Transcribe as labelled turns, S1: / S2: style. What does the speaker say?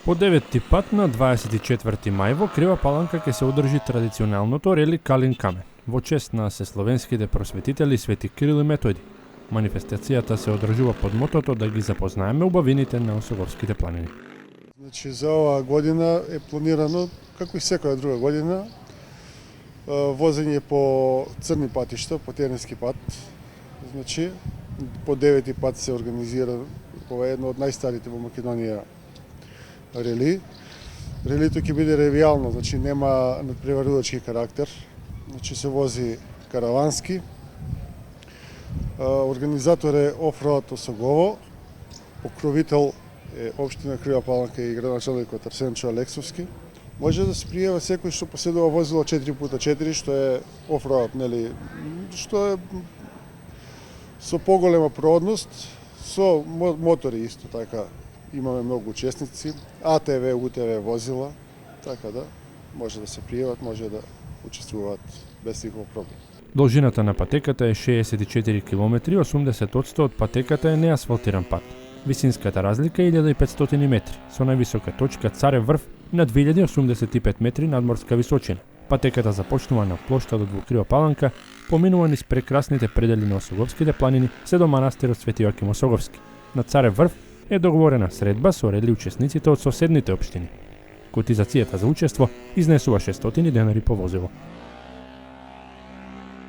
S1: По деветти пат на 24 мај во Крива Паланка ќе се одржи традиционалното рели Калин Камен во чест на сесловенските просветители Свети Кирил и Методи. Манифестацијата се одржува под мотото да ги запознаеме убавините на Осоговските планини.
S2: Значи за оваа година е планирано, како и секоја друга година, возење по црни патишта, по теренски пат. Значи по девети пат се организира ова е едно од најстарите во Македонија рели. Релито ќе биде ревијално, значи нема надпреварувачки карактер. Значи се вози каравански. Организатор е Офроад Осогово, покровител е Општина Крива Паланка и градоначалникот Арсенчо Алексовски. Може да се пријава секој што поседува возило 4x4, што е офроад, нели, што е со поголема продност, со мотори исто така. Имаме многу учесници, АТВ, УТВ возила, така да може да се пријават, може да учествуваат без никаков проблем.
S1: Должината на патеката е 64 км, 80% од патеката е неасфалтиран пат. Висинската разлика е 1500 метри, со највисока точка Царев врв на 2085 метри надморска височина. Патеката започнува на плоштадот во Крива Паланка, поминува низ прекрасните предели на Осоговските планини, се до манастирот Свети Јоаким Осоговски. На Царев врв е договорена средба со рели учесниците од соседните општини. Котизацијата за учество изнесува 600 денари по возило.